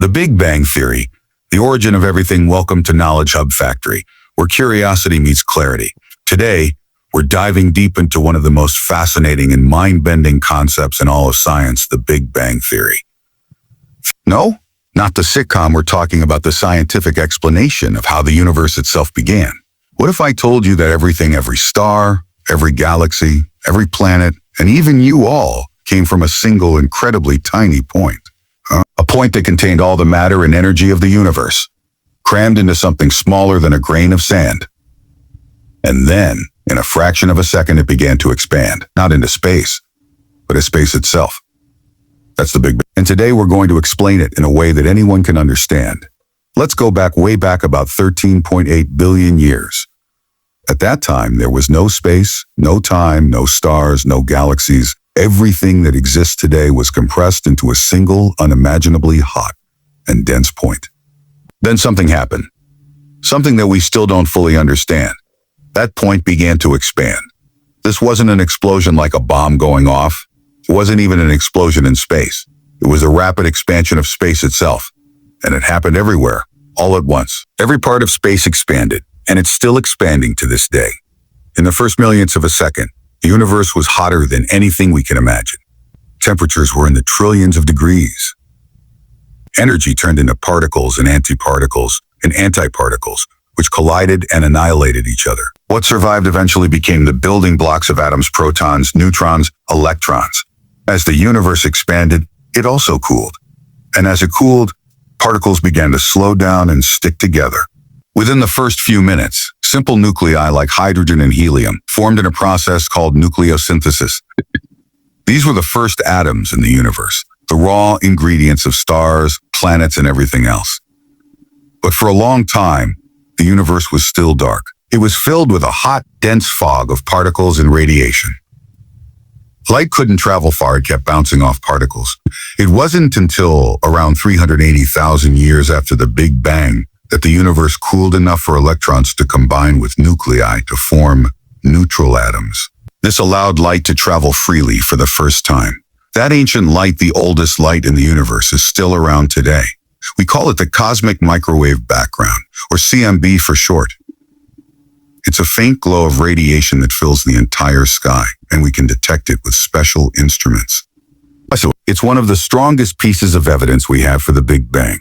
The Big Bang Theory, the origin of everything. Welcome to Knowledge Hub Factory, where curiosity meets clarity. Today, we're diving deep into one of the most fascinating and mind-bending concepts in all of science, the Big Bang Theory. No, not the sitcom. We're talking about the scientific explanation of how the universe itself began. What if I told you that everything, every star, every galaxy, every planet, and even you all came from a single incredibly tiny point? A point that contained all the matter and energy of the universe, crammed into something smaller than a grain of sand. And then, in a fraction of a second, it began to expand, not into space, but as space itself. That's the Big Bang. And today we're going to explain it in a way that anyone can understand. Let's go way back about 13.8 billion years. At that time, there was no space, no time, no stars, no galaxies. Everything that exists today was compressed into a single, unimaginably hot and dense point. Then something happened. Something that we still don't fully understand. That point began to expand. This wasn't an explosion like a bomb going off. It wasn't even an explosion in space. It was a rapid expansion of space itself. And it happened everywhere, all at once. Every part of space expanded, and it's still expanding to this day. In the first millionths of a second, the universe was hotter than anything we can imagine. Temperatures were in the trillions of degrees. Energy turned into particles and antiparticles and antiparticles, which collided and annihilated each other. What survived eventually became the building blocks of atoms: protons, neutrons, electrons. As the universe expanded, it also cooled. And as it cooled, particles began to slow down and stick together. Within the first few minutes, simple nuclei like hydrogen and helium formed in a process called nucleosynthesis. These were the first atoms in the universe, the raw ingredients of stars, planets, and everything else. But for a long time, the universe was still dark. It was filled with a hot, dense fog of particles and radiation. Light couldn't travel far. It kept bouncing off particles. It wasn't until around 380,000 years after the Big Bang that the universe cooled enough for electrons to combine with nuclei to form neutral atoms. This allowed light to travel freely for the first time. That ancient light, the oldest light in the universe, is still around today. We call it the cosmic microwave background, or CMB for short. It's a faint glow of radiation that fills the entire sky, and we can detect it with special instruments. It's one of the strongest pieces of evidence we have for the Big Bang.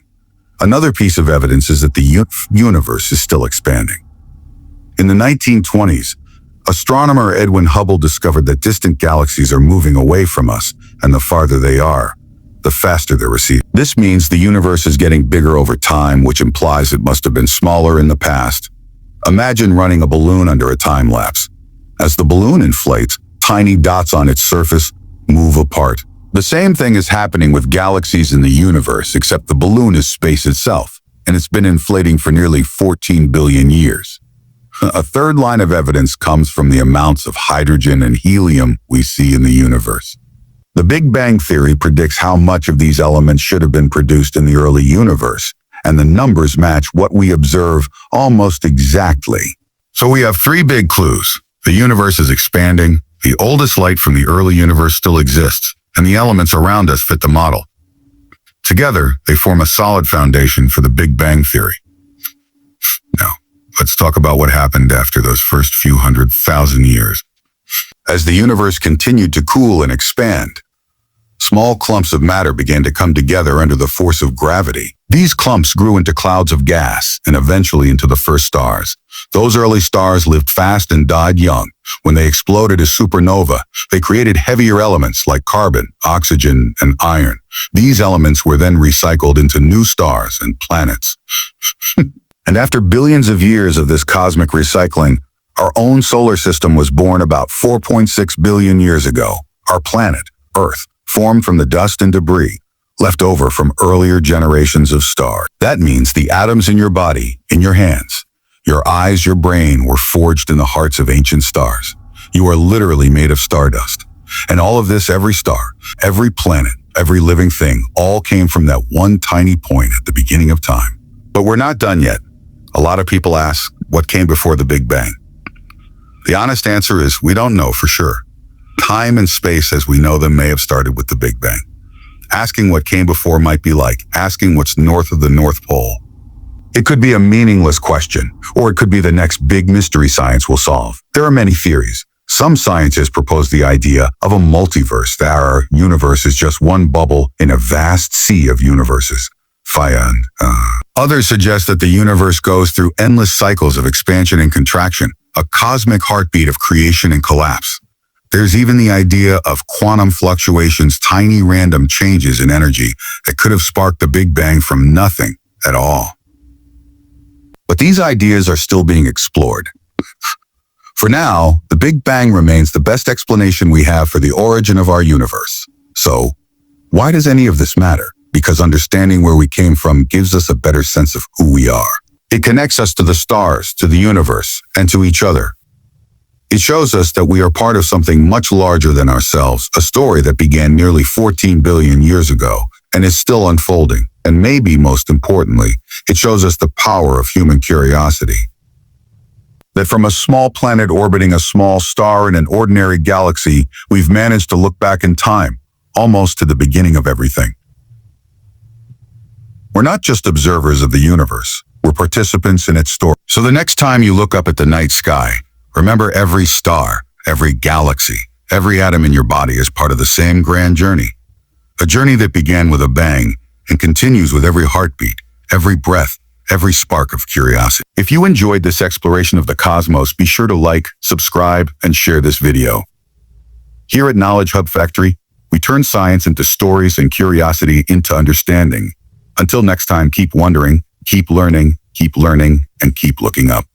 Another piece of evidence is that the universe is still expanding. In the 1920s, astronomer Edwin Hubble discovered that distant galaxies are moving away from us, and the farther they are, the faster they're receding. This means the universe is getting bigger over time, which implies it must have been smaller in the past. Imagine running a balloon under a time lapse. As the balloon inflates, tiny dots on its surface move apart. The same thing is happening with galaxies in the universe, except the balloon is space itself, and it's been inflating for nearly 14 billion years. A third line of evidence comes from the amounts of hydrogen and helium we see in the universe. The Big Bang Theory predicts how much of these elements should have been produced in the early universe, and the numbers match what we observe almost exactly. So we have three big clues. The universe is expanding, the oldest light from the early universe still exists, and the elements around us fit the model. Together, they form a solid foundation for the Big Bang Theory. Now, let's talk about what happened after those first few 100,000 years. As the universe continued to cool and expand, small clumps of matter began to come together under the force of gravity. These clumps grew into clouds of gas and eventually into the first stars. Those early stars lived fast and died young. When they exploded as supernova, they created heavier elements like carbon, oxygen, and iron. These elements were then recycled into new stars and planets. And after billions of years of this cosmic recycling, our own solar system was born about 4.6 billion years ago. Our planet, Earth, formed from the dust and debris left over from earlier generations of stars. That means the atoms in your body, in your hands, your eyes, your brain were forged in the hearts of ancient stars. You are literally made of stardust. And all of this, every star, every planet, every living thing, all came from that one tiny point at the beginning of time. But we're not done yet. A lot of people ask, what came before the Big Bang? The honest answer is we don't know for sure. Time and space as we know them may have started with the Big Bang. Asking what came before might be like asking what's north of the North Pole. It could be a meaningless question, or it could be the next big mystery science will solve. There are many theories. Some scientists propose the idea of a multiverse, that our universe is just one bubble in a vast sea of universes. Others suggest that the universe goes through endless cycles of expansion and contraction, a cosmic heartbeat of creation and collapse. There's even the idea of quantum fluctuations, tiny random changes in energy that could have sparked the Big Bang from nothing at all. But these ideas are still being explored. For now, the Big Bang remains the best explanation we have for the origin of our universe. So, why does any of this matter? Because understanding where we came from gives us a better sense of who we are. It connects us to the stars, to the universe, and to each other. It shows us that we are part of something much larger than ourselves, a story that began nearly 14 billion years ago and is still unfolding. And maybe most importantly, it shows us the power of human curiosity. That from a small planet orbiting a small star in an ordinary galaxy, we've managed to look back in time, almost to the beginning of everything. We're not just observers of the universe, we're participants in its story. So the next time you look up at the night sky, remember every star, every galaxy, every atom in your body is part of the same grand journey. A journey that began with a bang and continues with every heartbeat, every breath, every spark of curiosity. If you enjoyed this exploration of the cosmos, be sure to like, subscribe, and share this video. Here at Knowledge Hub Factory, we turn science into stories and curiosity into understanding. Until next time, keep wondering, keep learning, and keep looking up.